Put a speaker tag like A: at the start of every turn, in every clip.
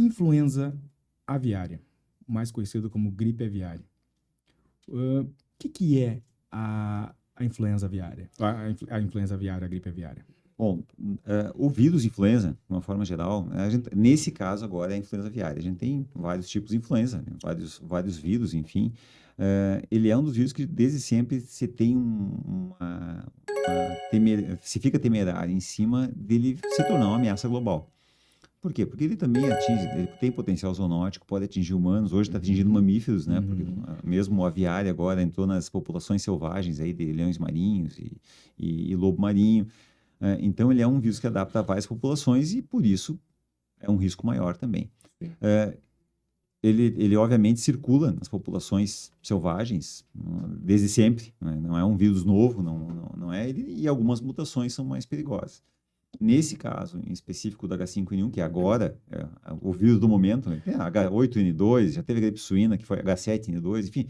A: Influenza aviária, mais conhecido como gripe aviária. O que é a influenza aviária? A influenza aviária, a gripe aviária?
B: Bom, o vírus influenza, de uma forma geral, nesse caso agora é a influenza aviária. A gente tem vários tipos de influenza, né? Vários vírus, enfim. Ele é um dos vírus que desde sempre se tem se fica temerário em cima dele se tornar uma ameaça global. Por quê? Porque ele também ele tem potencial zoonótico, pode atingir humanos, hoje está atingindo mamíferos, né? Porque mesmo o aviário agora entrou nas populações selvagens aí de leões marinhos e lobo marinho. Então, ele é um vírus que adapta a várias populações e, por isso, é um risco maior também. Ele obviamente, circula nas populações selvagens desde sempre. Né? Não é um vírus novo, não é ele, e algumas mutações são mais perigosas. Nesse caso, em específico do H5N1, que agora é o vírus do momento, né? Tem H8N2, já teve a gripe suína, que foi H7N2, enfim,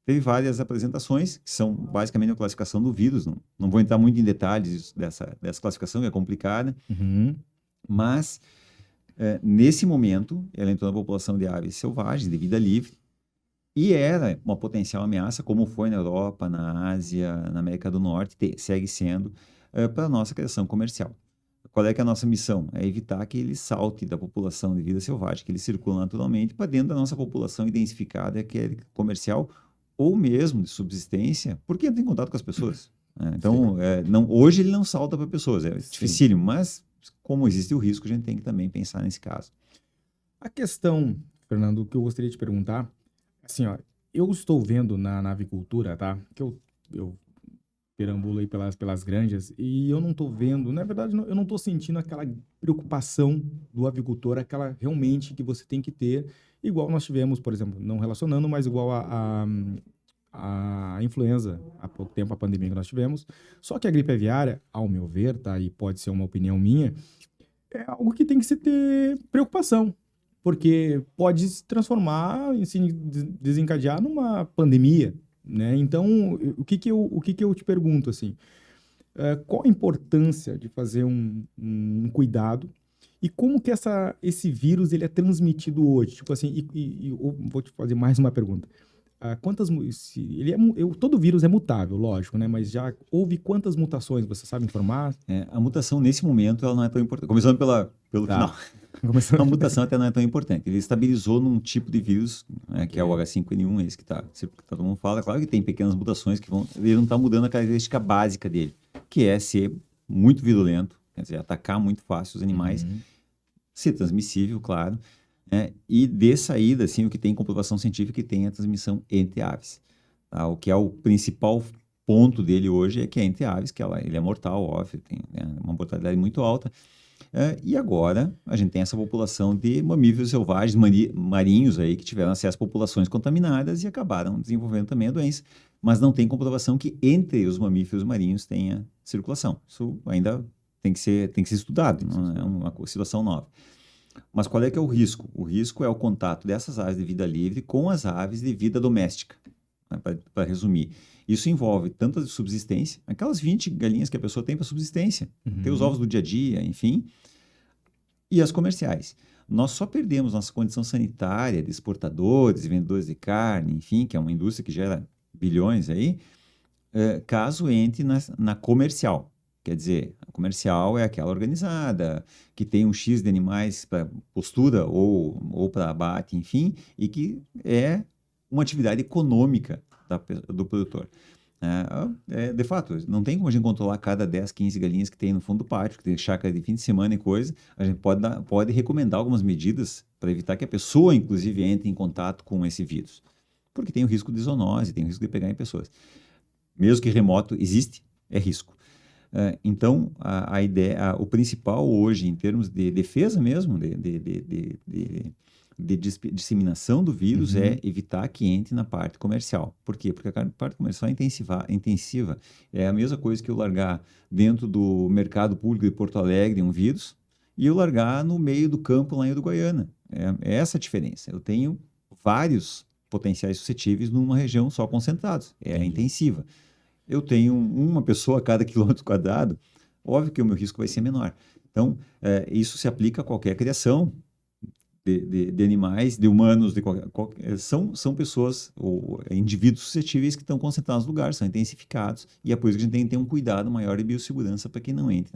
B: teve várias apresentações, que são basicamente a classificação do vírus. Não vou entrar muito em detalhes dessa classificação, que é complicada, mas nesse momento, ela entrou na população de aves selvagens, de vida livre, e era uma potencial ameaça, como foi na Europa, na Ásia, na América do Norte, segue sendo, para a nossa criação comercial. Qual é que é a nossa missão? É evitar que ele salte da população de vida selvagem, que ele circula naturalmente, para dentro da nossa população identificada, que é comercial, ou mesmo de subsistência, porque entra em contato com as pessoas. Então, hoje ele não salta para pessoas, é dificílimo, mas como existe o risco, a gente tem que também pensar nesse caso.
A: A questão, Fernando, que eu gostaria de perguntar, assim, ó, eu estou vendo na avicultura, tá? Que eu perambulo aí pelas granjas e eu não estou vendo, na verdade, eu não estou sentindo aquela preocupação do avicultor, aquela realmente que você tem que ter, igual nós tivemos, por exemplo, não relacionando, mas igual a influenza, há pouco tempo, a pandemia que nós tivemos. Só que a gripe aviária, ao meu ver, tá? E pode ser uma opinião minha, é algo que tem que se ter preocupação, porque pode se transformar, se desencadear numa pandemia, né? Então, o que que eu te pergunto, assim, qual a importância de fazer um cuidado e como que esse vírus ele é transmitido hoje? Tipo assim, eu vou te fazer mais uma pergunta. Todo vírus é mutável, lógico, né? Mas já houve quantas mutações, você sabe informar?
B: A mutação, nesse momento, ela não é tão importante. Começando pelo final. A mutação até não é tão importante. Ele estabilizou num tipo de vírus, né, que é o H5N1, esse que todo mundo fala. Claro que tem pequenas mutações que ele não está mudando a característica básica dele, que é ser muito virulento, quer dizer, atacar muito fácil os animais, ser transmissível, claro, e de saída, assim, o que tem comprovação científica que tem a transmissão entre aves. Tá? O que é o principal ponto dele hoje é que é entre aves, que ele é mortal, óbvio, tem uma mortalidade muito alta. E agora a gente tem essa população de mamíferos selvagens, marinhos aí, que tiveram acesso a populações contaminadas e acabaram desenvolvendo também a doença, mas não tem comprovação que entre os mamíferos marinhos tenha circulação. Isso ainda tem que ser estudado, não é uma situação nova. Mas qual é que é o risco? O risco é o contato dessas aves de vida livre com as aves de vida doméstica, né, para resumir. Isso envolve tanto a de subsistência, aquelas 20 galinhas que a pessoa tem para subsistência, tem os ovos do dia a dia, enfim, e as comerciais. Nós só perdemos nossa condição sanitária de exportadores e vendedores de carne, enfim, que é uma indústria que gera bilhões aí, caso entre na comercial. Quer dizer, a comercial é aquela organizada, que tem um X de animais para postura ou para abate, enfim, e que é uma atividade econômica do produtor. De fato, não tem como a gente controlar cada 10, 15 galinhas que tem no fundo do pátio, que tem chácara de fim de semana e coisa. A gente pode recomendar algumas medidas para evitar que a pessoa, inclusive, entre em contato com esse vírus. Porque tem o risco de zoonose, tem o risco de pegar em pessoas. Mesmo que remoto, existe, é risco. Então, a ideia, o principal hoje, em termos de defesa mesmo, de disseminação do vírus é evitar que entre na parte comercial. Por quê? Porque a parte comercial é intensiva. É a mesma coisa que eu largar dentro do mercado público de Porto Alegre um vírus e eu largar no meio do campo lá em Uruguaiana. É essa a diferença. Eu tenho vários potenciais suscetíveis numa região só concentrados. É intensiva. Eu tenho uma pessoa a cada quilômetro quadrado, óbvio que o meu risco vai ser menor. Então, isso se aplica a qualquer criação, de animais, de humanos, são pessoas ou indivíduos suscetíveis que estão concentrados no lugar, são intensificados, e é por isso que a gente tem que ter um cuidado maior de biossegurança para que não entre